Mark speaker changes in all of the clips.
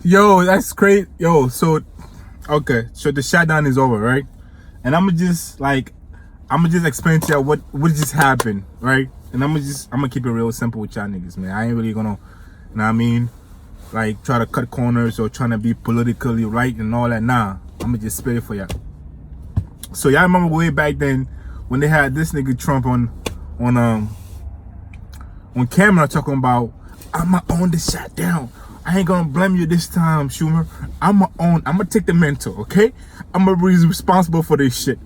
Speaker 1: Yo, that's great. Yo, so okay, so the shutdown is over, right? And I'm gonna just explain to y'all what just happened, right? And I'm gonna keep it real simple with y'all niggas, man. I ain't really gonna, you know what I mean? Like try to cut corners or trying to be politically right and all that. Nah, I'm gonna just spit it for y'all. So y'all remember way back then when they had this nigga Trump on camera talking about I'ma own the shutdown. I ain't gonna blame you this time, Schumer. I'ma take the mental, okay? I'ma be responsible for this shit.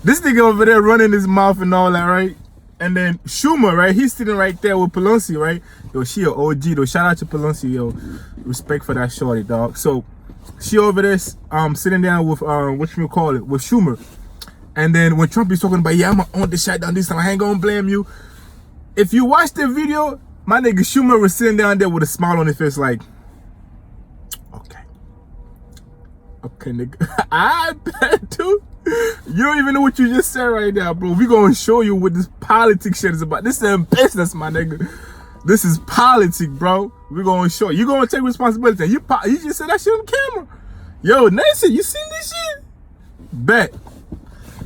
Speaker 1: This nigga over there running his mouth and all that, right? And then Schumer, right? He's sitting right there with Pelosi, right? Yo, she a OG though. Shout out to Pelosi, yo. Respect for that shorty, dog. So she over there sitting down with with Schumer. And then when Trump is talking about, yeah, I'ma own the shutdown this time, I ain't gonna blame you. If you watch the video, my nigga Schumer was sitting down there with a smile on his face like, okay, nigga. I bet, dude. You don't even know what you just said right now, bro. We gonna show you what this politics shit is about. This ain't business, my nigga. This is politics, bro. We gonna show you. You gonna take responsibility. You just said that shit on camera. Yo, Nancy, you seen this shit? Bet.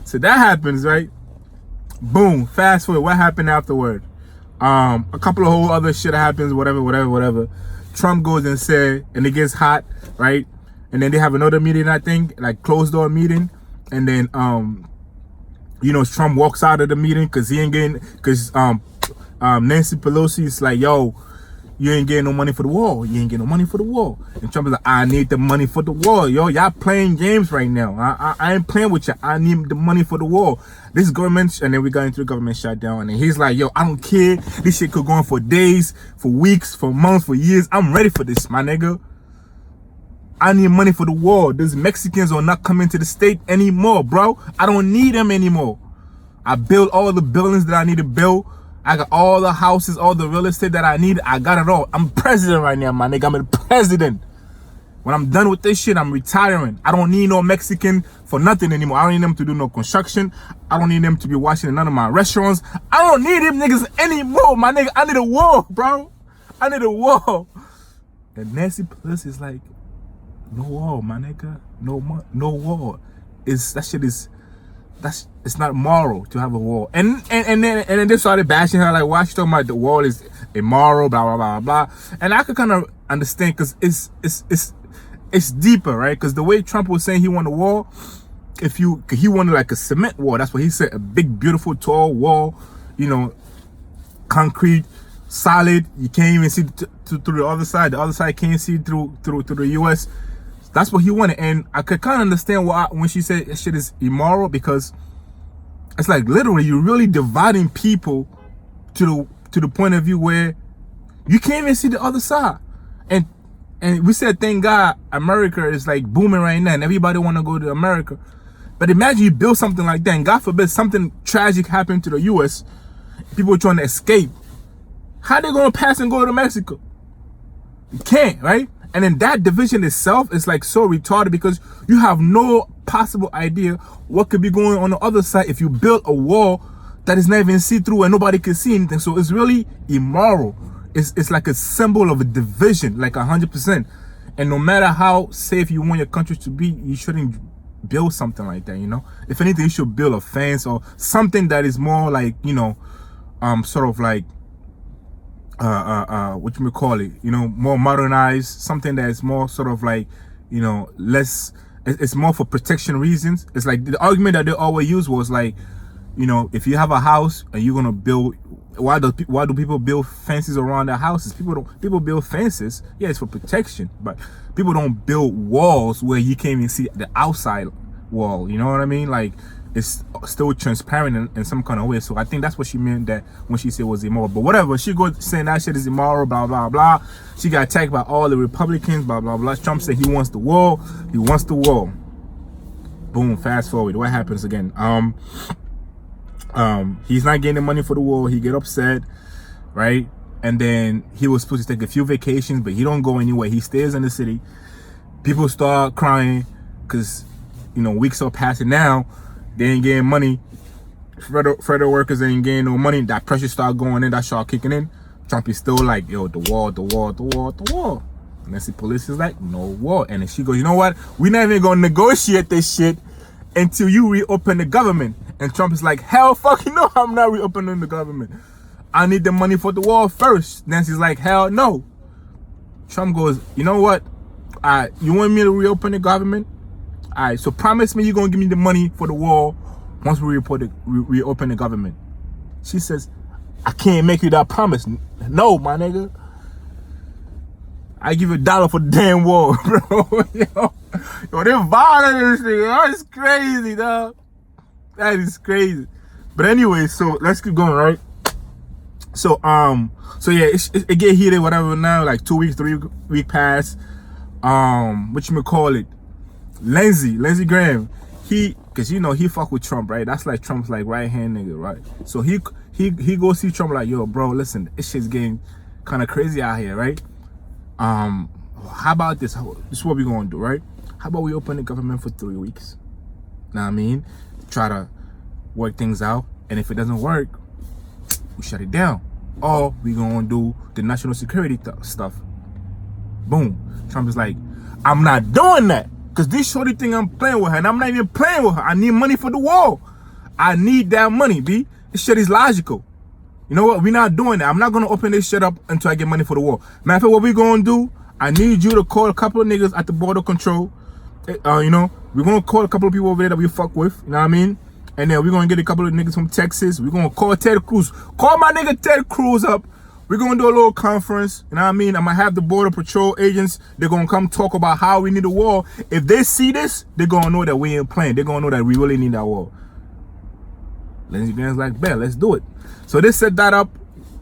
Speaker 1: So that happens, right? Boom. Fast forward. What happened afterward? A couple of whole other shit happens. Whatever. Trump goes and said, and it gets hot, right? And then they have another meeting, I think, like closed door meeting. And then, you know, Trump walks out of the meeting because Nancy Pelosi is like, yo, you ain't getting no money for the wall. You ain't getting no money for the wall. And Trump is like, I need the money for the wall. Yo, y'all playing games right now. I ain't playing with you. I need the money for the wall. This government, and then we got into the government shutdown. And then he's like, yo, I don't care. This shit could go on for days, for weeks, for months, for years. I'm ready for this, my nigga. I need money for the wall. Those Mexicans are not coming to the state anymore, bro. I don't need them anymore. I built all the buildings that I need to build. I got all the houses, all the real estate that I need. I got it all. I'm president right now, my nigga. I'm the president. When I'm done with this shit, I'm retiring. I don't need no Mexican for nothing anymore. I don't need them to do no construction. I don't need them to be watching none of my restaurants. I don't need them niggas anymore, my nigga. I need a wall, bro. I need a wall. And Nancy Pelosi is like, no wall, my nigga. No wall. It's not moral to have a wall. And then they started bashing her like, why she talking about the wall is immoral, blah blah blah blah. And I could kind of understand because it's deeper, right? Because the way Trump was saying he wanted a wall, he wanted like a cement wall. That's what he said, a big, beautiful, tall wall, you know, concrete, solid. You can't even see through the other side. The other side can't see through the U.S. That's what he wanted. And I could kind of understand when she said this shit is immoral, because it's like literally you're really dividing people to the point of view where you can't even see the other side. And we said, thank God America is like booming right now and everybody want to go to America. But imagine you build something like that and God forbid something tragic happened to the US, people trying to escape. How they gonna pass and go to Mexico? You can't, right? And then that division itself is like so retarded because you have no possible idea what could be going on the other side if you build a wall that is not even see-through and nobody can see anything. So it's really immoral. It's like a symbol of a division, like 100%. And no matter how safe you want your country to be, you shouldn't build something like that, you know? If anything, you should build a fence or something that is more like, you know, sort of like, what you may call it, you know, more modernized, something that is more sort of like, you know, less, it's more for protection reasons. It's like the argument that they always use was like, you know, if you have a house and you're gonna build, why do people build fences around their houses? People build fences, yeah, it's for protection, but people don't build walls where you can't even see the outside wall, you know what I mean? Like, it's still transparent in some kind of way. So I think that's what she meant that when she said it was immoral. But whatever, she goes saying that shit is immoral, blah blah blah. She got attacked by all the Republicans, blah blah blah. Trump said he wants the wall. He wants the wall. Boom. Fast forward. What happens again? He's not getting the money for the wall. He get upset, right? And then he was supposed to take a few vacations, but he don't go anywhere. He stays in the city. People start crying because, you know, weeks are passing now. They ain't getting money. Federal workers ain't getting no money. That pressure start going in. That start kicking in. Trump is still like, yo, the wall. Nancy Pelosi is like, no war. And then she goes, you know what? We're not even going to negotiate this shit until you reopen the government. And Trump is like, hell fucking no, I'm not reopening the government. I need the money for the wall first. Nancy's like, hell no. Trump goes, you know what? You want me to reopen the government? All right, so promise me you're going to give me the money for the wall once we reopen the government. She says, I can't make you that promise. No, my nigga. I give you $1 for the damn wall, bro. Yo, they're violent this thing. That's crazy, dog. That is crazy. But anyway, so let's keep going, right? So yeah, it get heated, whatever now, like 2 weeks, 3 weeks past. Whatchamacallit? Lindsey Graham, cause he fuck with Trump, right? That's like Trump's like right hand nigga, right? So he go see Trump like, yo, bro, listen, this shit's getting kind of crazy out here, right? How about this? This is what we gonna do, right? How about we open the government for 3 weeks? Know what I mean? Try to work things out, and if it doesn't work, we shut it down. Or we gonna do the national security stuff. Boom. Trump is like, I'm not doing that. Because this shorty thing I'm playing with her, and I'm not even playing with her. I need money for the wall. I need that money, B. This shit is logical. You know what? We're not doing that. I'm not going to open this shit up until I get money for the wall. Matter of fact, what we going to do, I need you to call a couple of niggas at the border control. We're going to call a couple of people over there that we fuck with. You know what I mean? And then we're going to get a couple of niggas from Texas. We're going to call Ted Cruz. Call my nigga Ted Cruz up. We're going to do a little conference. You know what I mean? I'm going to have the border patrol agents. They're going to come talk about how we need a wall. If they see this, they're going to know that we ain't playing. They're going to know that we really need that wall. Lindsey Graham's like, bet, let's do it. So they set that up.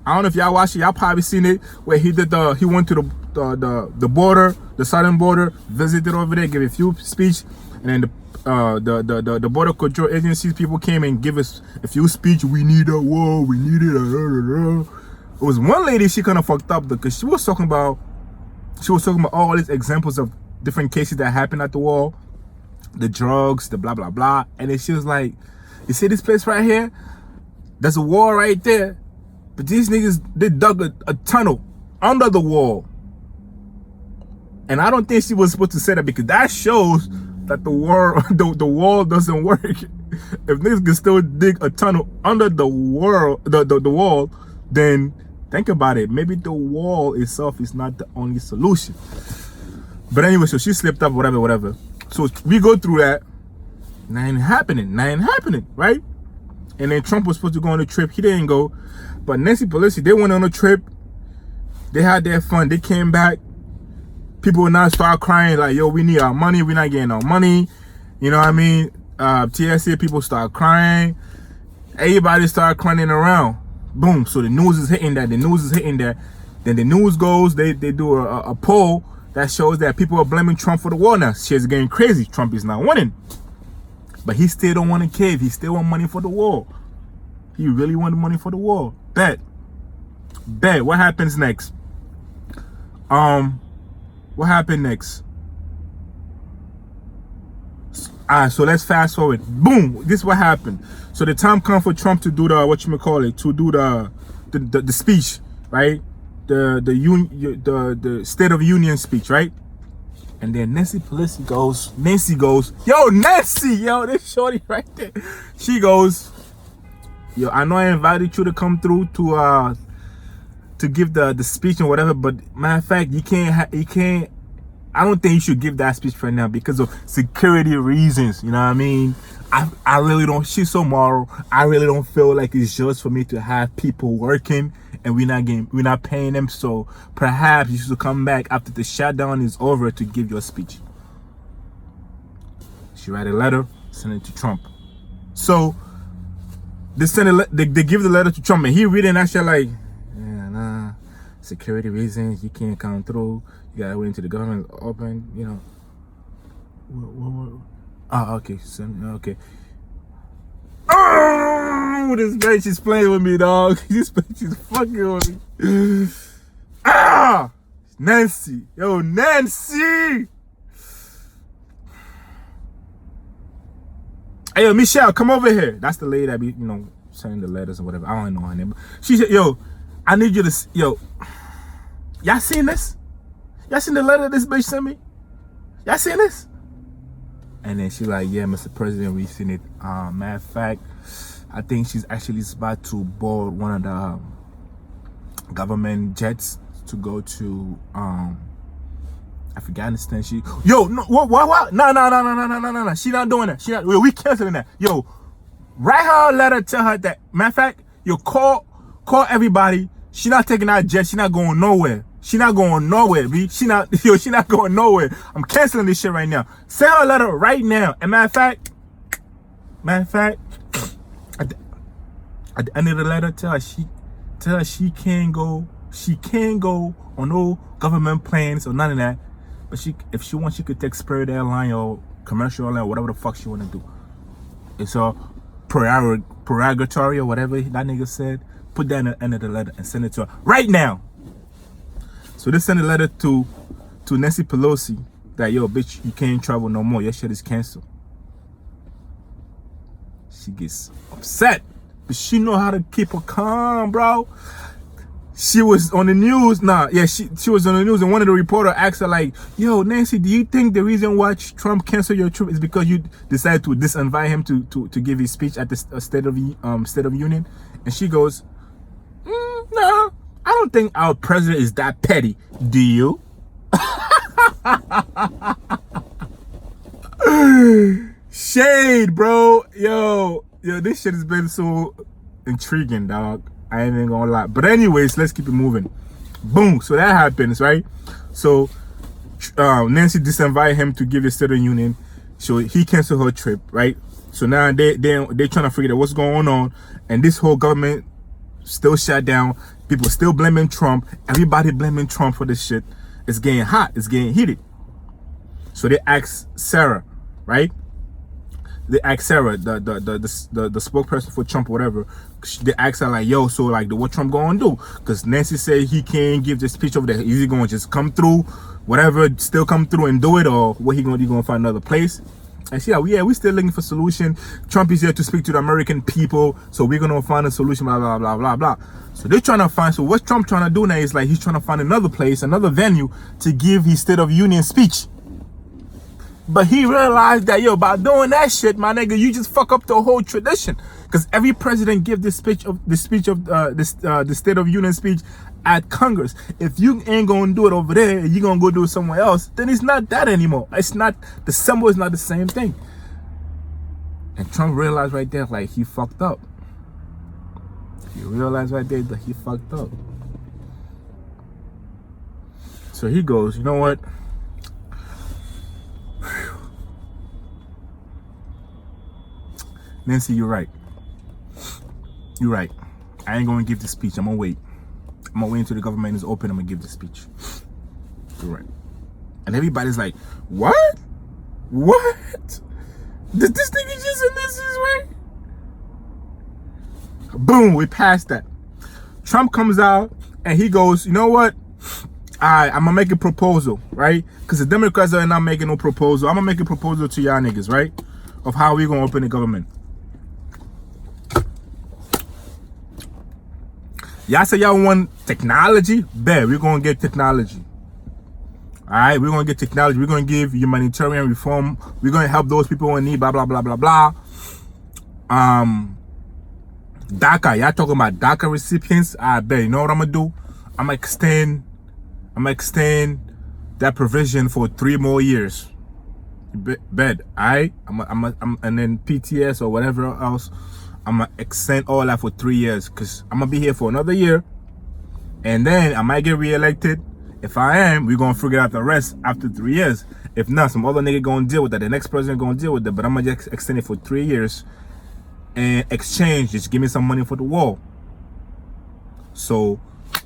Speaker 1: I don't know if y'all watched it. Y'all probably seen it where he went to the border, the southern border, visited over there, gave a few speech, and then the border control agencies people came and give us a few speech. We need a wall. We need it. It was one lady, she kind of fucked up because she was talking about all these examples of different cases that happened at the wall, the drugs, the blah blah blah, and then she was like, you see this place right here? There's a wall right there, but these niggas, they dug a tunnel under the wall. And I don't think she was supposed to say that because that shows that the wall doesn't work. If niggas can still dig a tunnel under the wall, then think about it. Maybe the wall itself is not the only solution. But anyway, so she slipped up, whatever. So we go through that. Nothing happening, right? And then Trump was supposed to go on a trip. He didn't go. But Nancy Pelosi, they went on a trip. They had their fun. They came back. People now start crying like, yo, we need our money. We're not getting our money. You know what I mean? TSA people start crying. Everybody start crying around. Boom. So the news is hitting that. Then the news goes, they do a poll that shows that people are blaming Trump for the war now. Shit's getting crazy. Trump is not winning. But he still don't want to cave. He still want money for the wall. He really want money for the wall. Bet. What happens next? What happened next? So let's fast forward. Boom. This is what happened. So the time come for Trump to do the speech, right? The State of Union speech, right? And then Nancy Pelosi goes, yo, Nancy, this shorty right there. She goes, yo, I know I invited you to come through to give the speech and whatever, but matter of fact, you can't. I don't think you should give that speech right now because of security reasons. You know what I mean? I really don't. She's so moral. I really don't feel like it's just for me to have people working and we're not paying them. So perhaps you should come back after the shutdown is over to give your speech. She write a letter, send it to Trump. So they give the letter to Trump, and he reading that shit like, yeah, nah, security reasons, you can't come through. You gotta wait until the government open. You know. Okay. Okay. Oh, this bitch is playing with me, dog. This bitch is fucking with me. Nancy. Yo, Nancy. Hey, yo, Michelle, come over here. That's the lady that be, sending the letters or whatever. I don't know her name. She said, yo, I need you to, y'all seen this? Y'all seen the letter this bitch sent me? Y'all seen this? And then she like, yeah, Mr. President, we seen it. Matter of fact, I think she's actually about to board one of the government jets to go to Afghanistan. No, what? No. She not doing that. We canceling that. Yo, write her a letter, tell her that. Matter of fact, yo, call everybody. She not taking that jet. She not going nowhere. She not going nowhere, B. She not going nowhere. I'm canceling this shit right now. Send her a letter right now. And matter of fact, at the end of the letter, tell her she can't go. She can't go on no government planes or none of that. But if she wants, she could take Spirit Airline or commercial airline, whatever the fuck she want to do. It's a prerogatory or whatever that nigga said. Put that in the end of the letter and send it to her right now. So they send a letter to Nancy Pelosi that, yo, bitch, you can't travel no more. Your shit is canceled. She gets upset, but she know how to keep her calm, bro. She was on the news. She was on the news, and one of the reporters asked her like, yo, Nancy, do you think the reason why Trump canceled your trip is because you decided to disinvite him to give his speech at the State of Union? And she goes, no. I don't think our president is that petty. Do you? Shade, bro. Yo, this shit has been so intriguing, dog. I ain't even gonna lie. But anyways, let's keep it moving. Boom. So that happens, right? So Nancy disinvited him to give the State of the Union. So he canceled her trip, right? So now they trying to figure out what's going on. And this whole government still shut down. People still blaming Trump. Everybody blaming Trump for this shit. It's getting hot. It's getting heated. So they asked Sarah, right? They asked Sarah, the spokesperson for Trump or whatever. They asked her like, yo, so like, what Trump gonna do? Because Nancy said he can't give the speech over there. Is he gonna just come through, whatever, still come through and do it, or what he gonna do? Gonna find another place? And she like, yeah, we still looking for solution. Trump is here to speak to the American people, so we're gonna find a solution. Blah blah blah blah blah. So they're trying to find. So what Trump trying to do now is like he's trying to find another place, another venue to give his State of Union speech. But he realized that, yo, by doing that shit, my nigga, you just fuck up the whole tradition. Because every president give the State of Union speech at Congress. If you ain't gonna do it over there, and you gonna go do it somewhere else, then it's not that anymore. It's not, the symbol is not the same thing. And Trump realized right there, like, he fucked up. He realized right there that he fucked up. So he goes, you know what? Nancy, you're right. You're right. I ain't gonna give the speech. I'm gonna wait. I'm gonna wait until the government is open. I'm gonna give the speech. You're right. And everybody's like, what? What? Did this nigga just say this is right? Boom, we passed that. Trump comes out and he goes, you know what? I'm gonna make a proposal, right? Because the Democrats are not making no proposal. I'm gonna make a proposal to y'all niggas, right? Of how we gonna open the government. Y'all say y'all want technology? Bet, we're gonna get technology. Alright, we're gonna get technology. We're gonna give humanitarian reform. We're gonna help those people in need, blah, blah, blah, blah, blah. DACA, y'all talking about DACA recipients? I bet, you know what I'm gonna do? I'm gonna extend that provision for 3 more years. Bet, alright? And then PTS or whatever else, I'm gonna extend all that for 3 years, because I'm gonna be here for another year, and then I might get reelected. If I am, we're gonna figure out the rest after 3 years. If not, some other nigga gonna deal with that. The next president gonna deal with that. But I'm gonna just extend it for 3 years, and exchange, just give me some money for the wall. So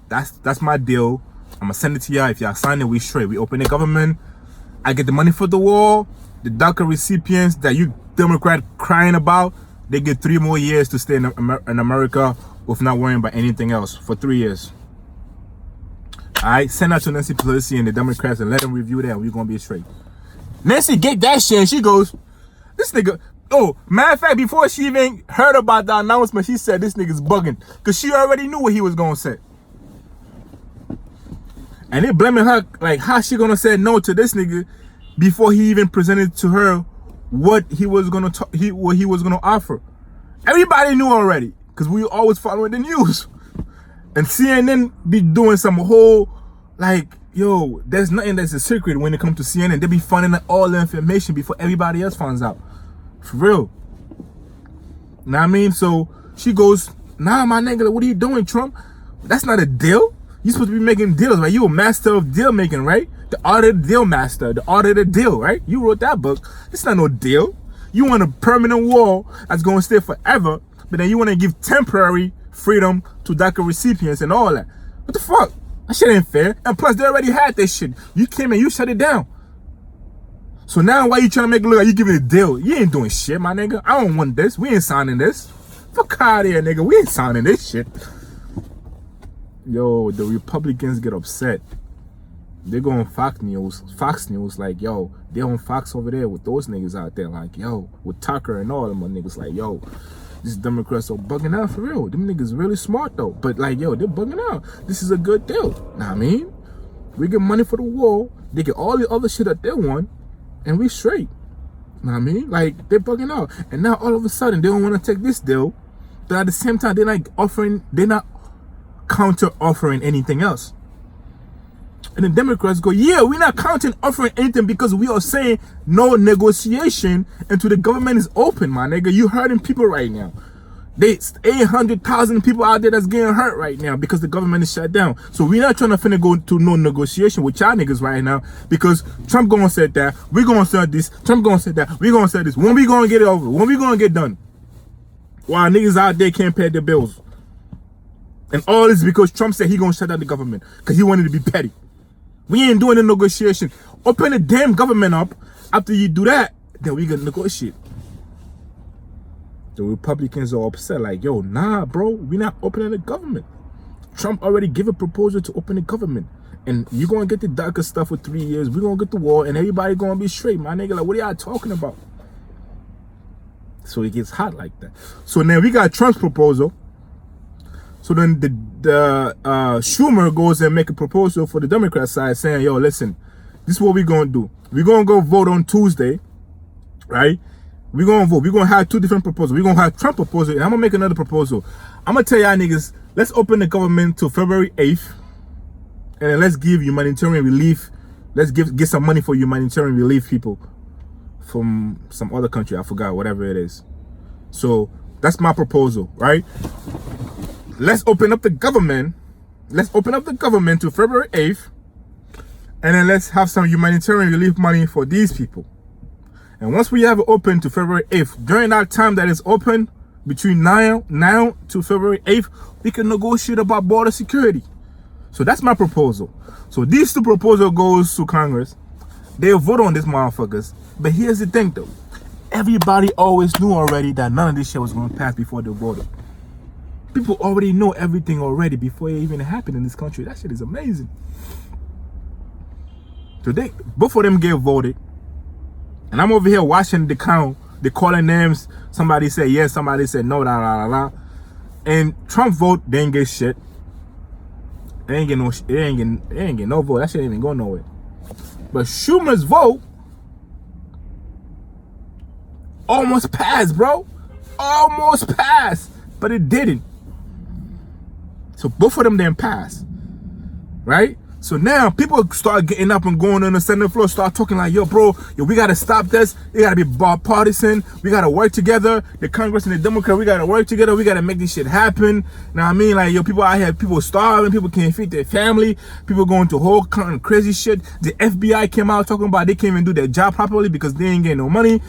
Speaker 1: that's my deal. I'm gonna send it to y'all. If y'all sign it, we straight. We open the government. I get the money for the wall. The DACA recipients that you Democrat crying about, they get 3 more years to stay in America with not worrying about anything else for 3 years. Alright, send that to Nancy Pelosi and the Democrats and let them review that, and we're gonna be straight. Nancy get that shit and she goes, this nigga, oh, matter of fact, before she even heard about the announcement, she said this nigga's bugging. Because she already knew what he was gonna say. And they blaming her, like, how she gonna say no to this nigga before he even presented to her what he was gonna offer. Everybody knew already, because we always following the news. And CNN be doing some whole, like, yo, there's nothing that's a secret when it comes to CNN. They be finding out all the information before everybody else finds out. For real. Know what I mean? So she goes, nah, my nigga, what are you doing, Trump? That's not a deal. You supposed to be making deals, right? You a master of deal making, right? The art of the deal master, the art of the deal, right? You wrote that book. It's not no deal. You want a permanent wall that's going to stay forever, but then you want to give temporary freedom to DACA recipients and all that. What the fuck? That shit ain't fair. And plus, they already had this shit. You came and you shut it down. So now why you trying to make it look like you giving a deal? You ain't doing shit, my nigga. I don't want this. We ain't signing this. Fuck out of here, nigga. We ain't signing this shit. Yo, the Republicans get upset. They go on Fox News, like, yo, they on Fox over there with those niggas out there, like, yo, with Tucker and all them niggas, like, yo, these Democrats are bugging out for real. Them niggas really smart though, but like, yo, they're bugging out. This is a good deal. Know what I mean? We get money for the wall, they get all the other shit that they want, and we straight. Know what I mean? Like, they're bugging out. And now all of a sudden, they don't want to take this deal, but at the same time, they're not counter offering anything else. And the Democrats go, yeah, we're not counting offering anything because we are saying no negotiation until the government is open, my nigga. You hurting people right now. There's 800,000 people out there that's getting hurt right now because the government is shut down. So we're not trying to finna go to no negotiation with y'all niggas right now because Trump gonna say that, we're gonna say this, Trump gonna say that, we're gonna say this. When we gonna get it over? When we gonna get done? While niggas out there can't pay their bills. And all this because Trump said he gonna shut down the government because he wanted to be petty. We ain't doing a negotiation. Open the damn government up. After you do that, then we can negotiate. The Republicans are upset, like, yo, nah, bro, we're not opening the government. Trump already gave a proposal to open the government. And you're going to get the DACA stuff for 3 years. We're going to get the war, and everybody going to be straight. My nigga, like, what are y'all talking about? So it gets hot like that. So now we got Trump's proposal. So then the Schumer goes and make a proposal for the Democrat side saying, yo, listen, this is what we're going to do. We're going to go vote on Tuesday, right? We're going to vote. We're going to have two different proposals. We're going to have Trump proposal, and I'm going to make another proposal. I'm going to tell y'all niggas, let's open the government to February 8th, and then let's give humanitarian relief. Let's get some money for humanitarian relief people from some other country. I forgot, whatever it is. So that's my proposal, right? Let's open up the government. Let's open up the government to February 8th. And then let's have some humanitarian relief money for these people. And once we have it open to February 8th, during that time that is open, between now to February 8th, we can negotiate about border security. So that's my proposal. So these two proposals goes to Congress. They'll vote on these motherfuckers. But here's the thing though. Everybody always knew already that none of this shit was going to pass before they voted. People already know everything already before it even happened in this country. That shit is amazing. So both of them get voted. And I'm over here watching the count. They calling names. Somebody said yes, somebody said no, And Trump vote, they ain't get shit. They ain't get no vote. That shit ain't even go nowhere. But Schumer's vote almost passed, bro. Almost passed. But it didn't. So both of them didn't pass, right? So now people start getting up and going on the Senate floor, start talking like, yo, bro, yo, we got to stop this. It got to be bipartisan. We got to work together. The Congress and the Democrat, we got to work together. We got to make this shit happen. Now, I mean, like, yo, people out here, people starving. People can't feed their family. People going to whole kind of crazy shit. The FBI came out talking about they can't even do their job properly because they ain't getting no money.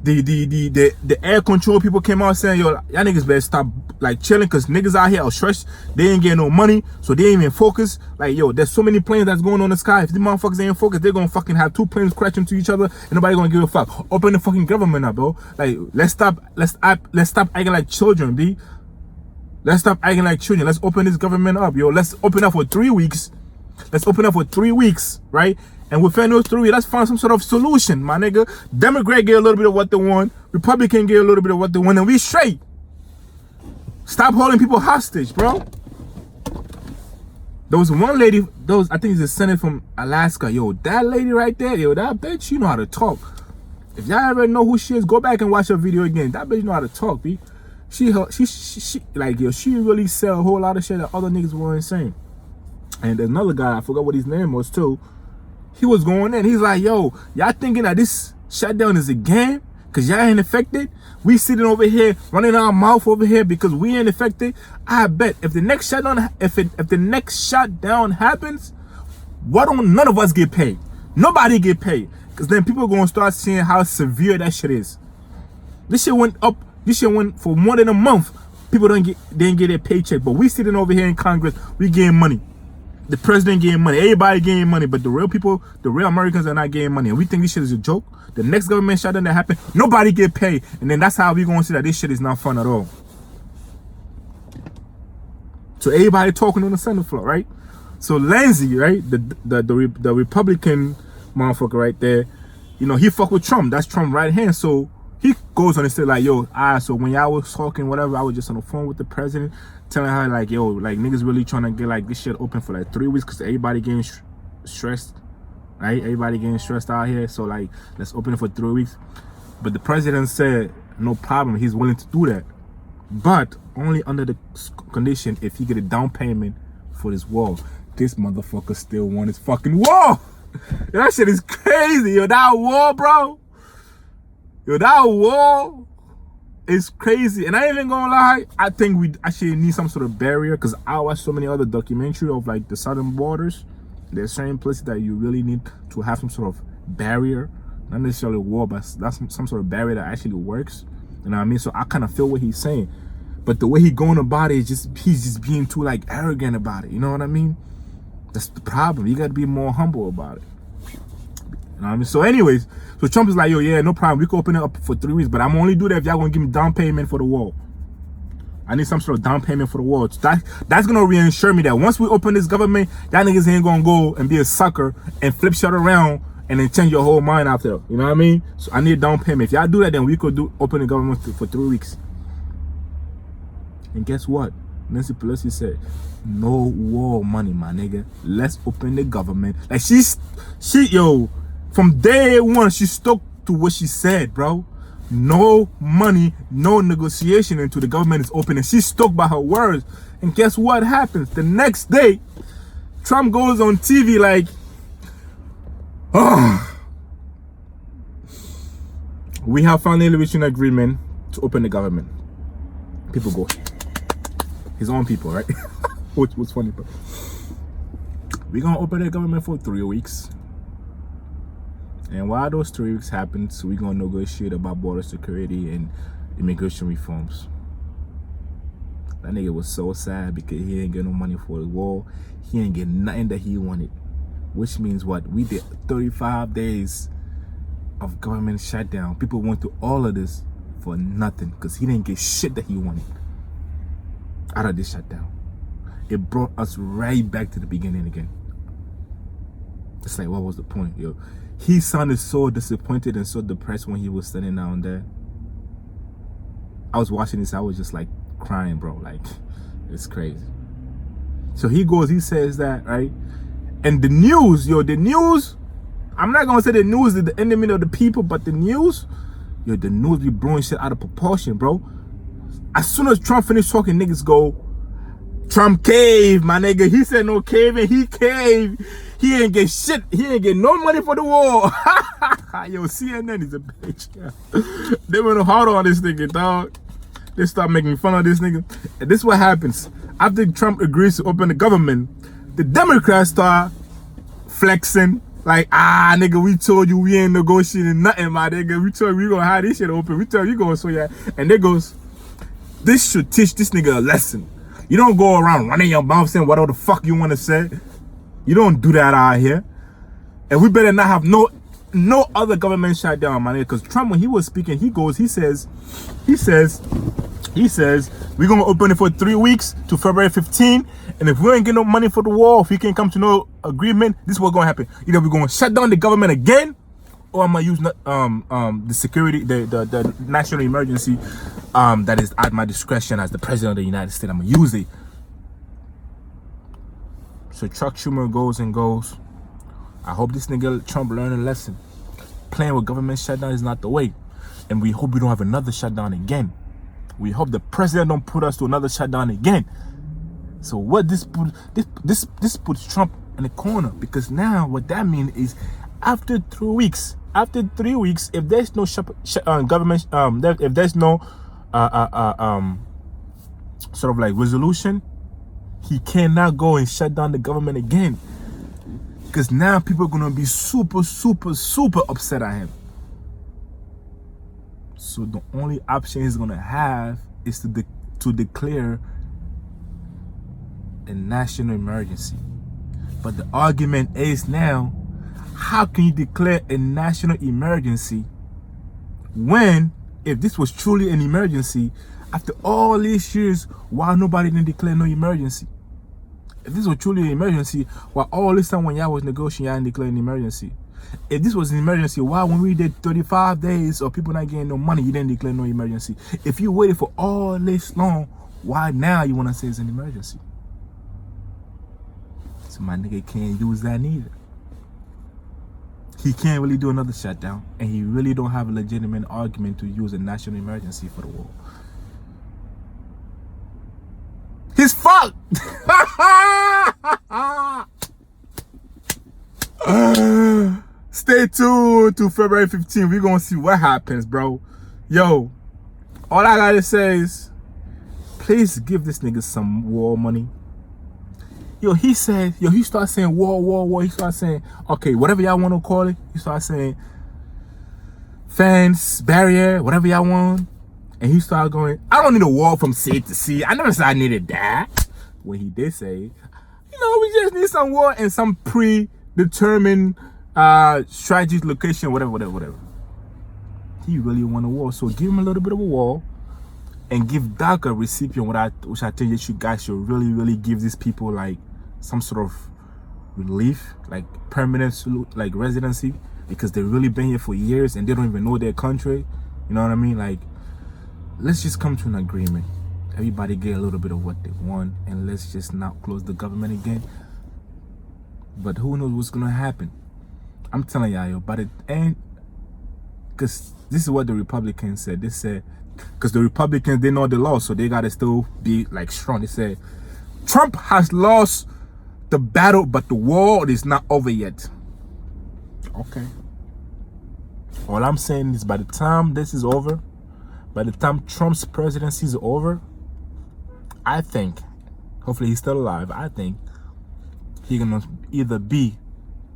Speaker 1: The air control people came out saying, yo, y'all niggas better stop like chilling because niggas out here are stressed. They ain't getting no money, so they ain't even focused. Like, yo, there's so many planes that's going on in the sky. If the motherfuckers ain't focused, they're gonna fucking have two planes crash into each other and nobody gonna give a fuck. Open the fucking government up, bro. Like, let's stop acting like children, B. Let's stop acting like children. Let's open this government up, yo. Let's open up for 3 weeks. Let's open up for 3 weeks, right? And within those 3 weeks, let's find some sort of solution, my nigga. Democrat get a little bit of what they want. Republican get a little bit of what they want, and we straight. Stop holding people hostage, bro. There was one lady, I think it's a senator from Alaska. Yo, that lady right there, yo, that bitch, she know how to talk. If y'all ever know who she is, go back and watch her video again. That bitch know how to talk, B. She like, yo, she really sell a whole lot of shit that other niggas weren't saying. And there's another guy, I forgot what his name was too. He was going in. He's like, yo, y'all thinking that this shutdown is a game? Cause y'all ain't affected? We sitting over here running our mouth over here because we ain't affected. I bet if the next shutdown, if the next shutdown happens, why don't none of us get paid? Nobody get paid. Cause then people are gonna start seeing how severe that shit is. This shit went up. This shit went for more than a month. People didn't get their paycheck. But we sitting over here in Congress, we getting money. The president getting money. Everybody getting money. But the real people, the real Americans are not getting money. And we think this shit is a joke. The next government shutdown that happened, nobody get paid. And then that's how we gonna see that this shit is not fun at all. So everybody talking on the Senate floor, right? So Lindsey, right, the Republican motherfucker right there, you know, he fuck with Trump. That's Trump's right hand. So he goes on and say like, yo, so when y'all was talking, whatever, I was just on the phone with the president, telling her like, yo, like niggas really trying to get like this shit open for like 3 weeks because everybody getting stressed, right? Everybody getting stressed out here. So like, let's open it for 3 weeks. But the president said, no problem. He's willing to do that, but only under the condition if he get a down payment for this wall. This motherfucker still want his fucking wall. That shit is crazy, yo. That wall, bro. Yo, that wall is crazy. And I ain't even gonna lie, I think we actually need some sort of barrier, because I watched so many other documentaries of like the southern borders. There's certain places that you really need to have some sort of barrier, not necessarily a wall, but that's some sort of barrier that actually works. You know what I mean? So I kind of feel what he's saying, but the way he's going about it is just, he's just being too like arrogant about it. You know what I mean? That's the problem. You got to be more humble about it. You know what I mean? So anyways, so Trump is like, yo, yeah, no problem. We can open it up for 3 weeks, but I'm only do that if y'all going to give me down payment for the wall. I need some sort of down payment for the wall. That's going to reassure me that once we open this government, y'all niggas ain't going to go and be a sucker and flip shit around and then change your whole mind after. You know what I mean? So I need a down payment. If y'all do that, then we could open the government for 3 weeks. And guess what? Nancy Pelosi said, no war money, my nigga. Let's open the government. Like yo, from day one, she stuck to what she said, bro. No money, no negotiation until the government is open. And she stuck by her words. And guess what happens? The next day, Trump goes on TV like, oh, we have finally reached an agreement to open the government. People go, his own people, right? Which was funny, but we're gonna open the government for 3 weeks. And while those 3 weeks happen, so we're gonna negotiate about border security and immigration reforms. That nigga was so sad because he ain't get no money for the wall. He ain't get nothing that he wanted. Which means what? We did 35 days of government shutdown. People went through all of this for nothing because he didn't get shit that he wanted out of this shutdown. It brought us right back to the beginning again. It's like, what was the point, yo? He sounded so disappointed and so depressed when he was standing down there. I was watching this, I was just like crying, bro. Like, it's crazy. So he goes, he says that, right? And the news, yo, the news, I'm not gonna say the news is the enemy of the people, but the news, yo, the news be blowing shit out of proportion, bro. As soon as Trump finished talking, niggas go, Trump caved, my nigga. He said no caving, he caved. He ain't get shit. He ain't get no money for the war. Yo, CNN is a bitch. Yeah. They went hard on this nigga, dog. They start making fun of this nigga. And this is what happens. After Trump agrees to open the government, the Democrats start flexing. Like, nigga, we told you we ain't negotiating nothing, my nigga. We told you we gonna have this shit open. We told you gonna so yeah. And they goes, this should teach this nigga a lesson. You don't go around running your mouth saying whatever the fuck you want to say. You don't do that out here. And we better not have no other government shutdown, man. Because Trump, when he was speaking, he says, we're going to open it for 3 weeks to February 15. And if we ain't get no money for the war, if we can't come to no agreement, this is what's going to happen. Either we're going to shut down the government again, or I'm going to use the security, the national emergency that is at my discretion as the president of the United States. I'm going to use it. So Chuck Schumer goes and goes. I hope this nigga Trump learned a lesson. Playing with government shutdown is not the way. And we hope we don't have another shutdown again. We hope the president don't put us to another shutdown again. So what this puts Trump in the corner, because now what that means is after 3 weeks, if there's no government, if there's no sort of like resolution, he cannot go and shut down the government again. Because now people are going to be super, super, super upset at him. So the only option he's going to have is to declare a national emergency. But the argument is now, how can you declare a national emergency when, if this was truly an emergency, after all these years, why nobody didn't declare no emergency? If this was truly an emergency, why all this time when y'all was negotiating, y'all didn't declare an emergency? If this was an emergency, why when we did 35 days of people not getting no money, you didn't declare no emergency? If you waited for all this long, why now you want to say it's an emergency? So my nigga can't use that neither. He can't really do another shutdown, and he really don't have a legitimate argument to use a national emergency for the war. He's fucked! Stay tuned to February 15th. We're gonna see what happens, bro. Yo, all I gotta say is, please give this nigga some war money. Yo, he said, he started saying war. He started saying, okay, whatever y'all want to call it. He started saying fence, barrier, whatever y'all want. And he started going, I don't need a wall from sea to sea. I never said I needed that. When he did say, we just need some wall and some predetermined strategic location, whatever. He really want a wall. So give him a little bit of a wall and give DACA a recipient, which I think that you guys should really give these people like some sort of relief, like permanent like residency, because they've really been here for years and they don't even know their country. You know what I mean? Like, let's just come to an agreement. Everybody get a little bit of what they want, and let's just not close the government again. But who knows what's gonna happen? I'm telling y'all, by the end, because this is what the Republicans said. They said, because the Republicans, they know the law, so they gotta still be like strong. They said, Trump has lost the battle, but the war is not over yet. Okay. All I'm saying is, by the time this is over, by the time Trump's presidency is over, I think, hopefully he's still alive, I think he's gonna either be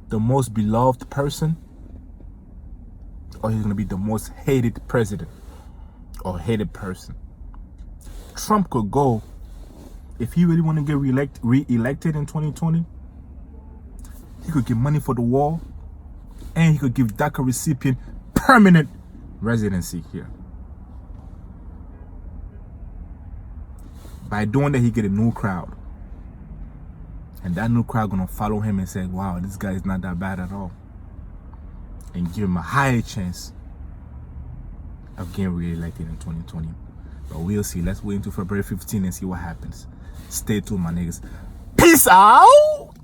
Speaker 1: the most beloved person, or he's gonna be the most hated president or hated person. Trump could go, if he really want to get re-elected in 2020, he could get money for the wall, and he could give DACA recipient permanent residency here. By doing that, he get a new crowd, and that new crowd gonna follow him and say, wow, this guy is not that bad at all, and give him a higher chance of getting re-elected in 2020. But we'll see. Let's wait until February 15 and see what happens. Stay tuned, my niggas. Peace out.